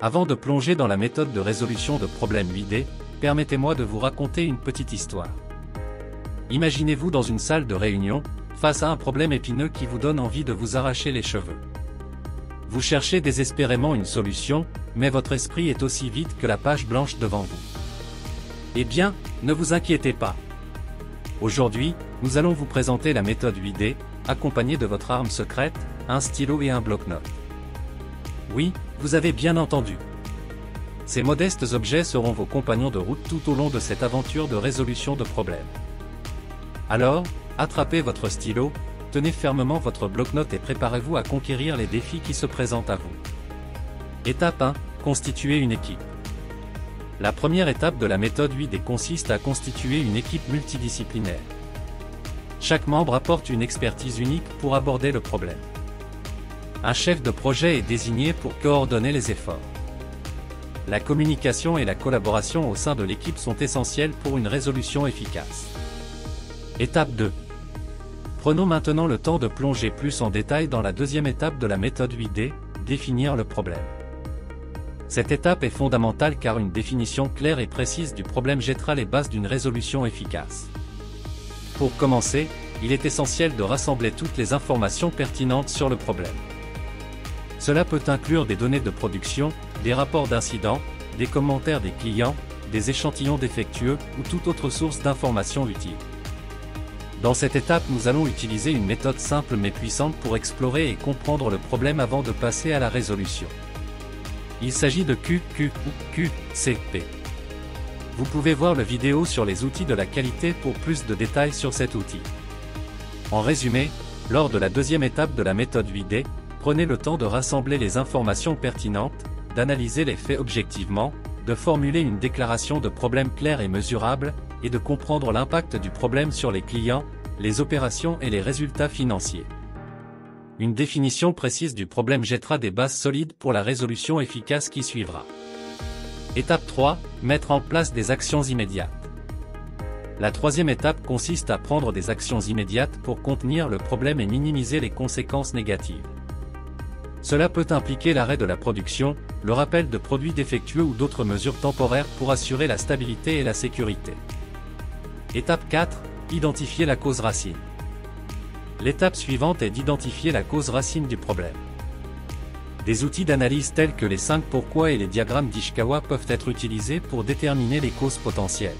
Avant de plonger dans la méthode de résolution de problèmes 8D, permettez-moi de vous raconter une petite histoire. Imaginez-vous dans une salle de réunion, face à un problème épineux qui vous donne envie de vous arracher les cheveux. Vous cherchez désespérément une solution, mais votre esprit est aussi vide que la page blanche devant vous. Eh bien, ne vous inquiétez pas. Aujourd'hui, nous allons vous présenter la méthode 8D, accompagnée de votre arme secrète, un stylo et un bloc-notes. Oui, vous avez bien entendu. Ces modestes objets seront vos compagnons de route tout au long de cette aventure de résolution de problèmes. Alors, attrapez votre stylo, tenez fermement votre bloc-notes et préparez-vous à conquérir les défis qui se présentent à vous. Étape 1. Constituer une équipe. La première étape de la méthode 8D consiste à constituer une équipe multidisciplinaire. Chaque membre apporte une expertise unique pour aborder le problème. Un chef de projet est désigné pour coordonner les efforts. La communication et la collaboration au sein de l'équipe sont essentielles pour une résolution efficace. Étape 2. Prenons maintenant le temps de plonger plus en détail dans la deuxième étape de la méthode 8D, définir le problème. Cette étape est fondamentale car une définition claire et précise du problème jettera les bases d'une résolution efficace. Pour commencer, il est essentiel de rassembler toutes les informations pertinentes sur le problème. Cela peut inclure des données de production, des rapports d'incidents, des commentaires des clients, des échantillons défectueux ou toute autre source d'informations utile. Dans cette étape, nous allons utiliser une méthode simple mais puissante pour explorer et comprendre le problème avant de passer à la résolution. Il s'agit de QQ ou QCP. Vous pouvez voir la vidéo sur les outils de la qualité pour plus de détails sur cet outil. En résumé, lors de la deuxième étape de la méthode 8D, prenez le temps de rassembler les informations pertinentes, d'analyser les faits objectivement, de formuler une déclaration de problème claire et mesurable, et de comprendre l'impact du problème sur les clients, les opérations et les résultats financiers. Une définition précise du problème jettera des bases solides pour la résolution efficace qui suivra. Étape 3. Mettre en place des actions immédiates. La troisième étape consiste à prendre des actions immédiates pour contenir le problème et minimiser les conséquences négatives. Cela peut impliquer l'arrêt de la production, le rappel de produits défectueux ou d'autres mesures temporaires pour assurer la stabilité et la sécurité. Étape 4. Identifier la cause racine. L'étape suivante est d'identifier la cause racine du problème. Des outils d'analyse tels que les 5 pourquoi et les diagrammes d'Ishikawa peuvent être utilisés pour déterminer les causes potentielles.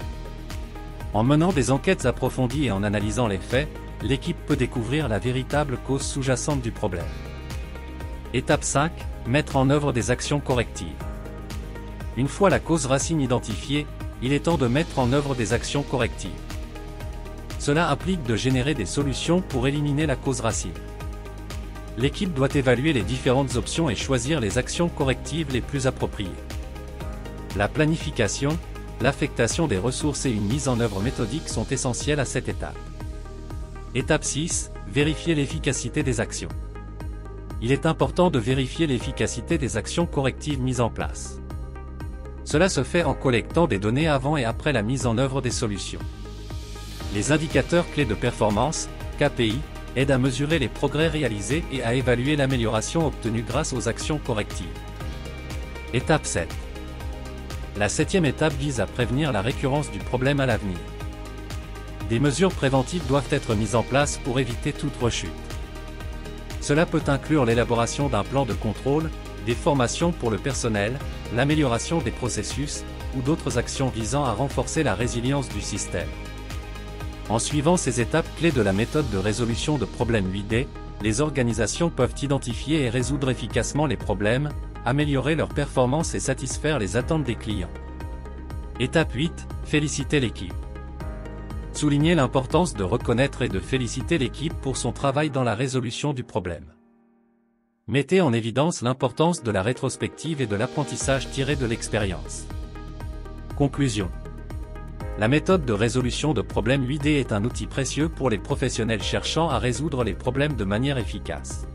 En menant des enquêtes approfondies et en analysant les faits, l'équipe peut découvrir la véritable cause sous-jacente du problème. Étape 5. Mettre en œuvre des actions correctives. Une fois la cause racine identifiée, il est temps de mettre en œuvre des actions correctives. Cela implique de générer des solutions pour éliminer la cause racine. L'équipe doit évaluer les différentes options et choisir les actions correctives les plus appropriées. La planification, l'affectation des ressources et une mise en œuvre méthodique sont essentielles à cette étape. Étape 6. Vérifier l'efficacité des actions. Il est important de vérifier l'efficacité des actions correctives mises en place. Cela se fait en collectant des données avant et après la mise en œuvre des solutions. Les indicateurs clés de performance, KPI, aident à mesurer les progrès réalisés et à évaluer l'amélioration obtenue grâce aux actions correctives. Étape 7. La septième étape vise à prévenir la récurrence du problème à l'avenir. Des mesures préventives doivent être mises en place pour éviter toute rechute. Cela peut inclure l'élaboration d'un plan de contrôle, des formations pour le personnel, l'amélioration des processus, ou d'autres actions visant à renforcer la résilience du système. En suivant ces étapes clés de la méthode de résolution de problèmes 8D, les organisations peuvent identifier et résoudre efficacement les problèmes, améliorer leur performance et satisfaire les attentes des clients. Étape 8. Féliciter l'équipe. Soulignez l'importance de reconnaître et de féliciter l'équipe pour son travail dans la résolution du problème. Mettez en évidence l'importance de la rétrospective et de l'apprentissage tiré de l'expérience. Conclusion. La méthode de résolution de problèmes 8D est un outil précieux pour les professionnels cherchant à résoudre les problèmes de manière efficace.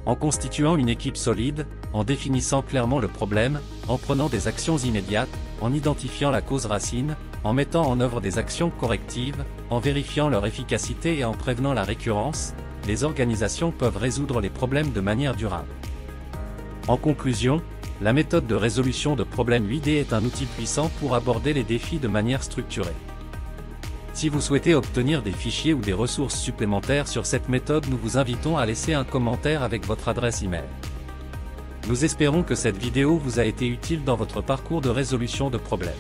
En constituant une équipe solide, en définissant clairement le problème, en prenant des actions immédiates, en identifiant la cause racine, en mettant en œuvre des actions correctives, en vérifiant leur efficacité et en prévenant la récurrence, les organisations peuvent résoudre les problèmes de manière durable. En conclusion, La méthode de résolution de problèmes 8D est un outil puissant pour aborder les défis de manière structurée. Si vous souhaitez obtenir des fichiers ou des ressources supplémentaires sur cette méthode, nous vous invitons à laisser un commentaire avec votre adresse email. Nous espérons que cette vidéo vous a été utile dans votre parcours de résolution de problèmes.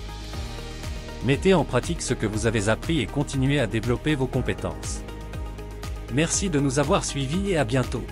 Mettez en pratique ce que vous avez appris et continuez à développer vos compétences. Merci de nous avoir suivis et à bientôt.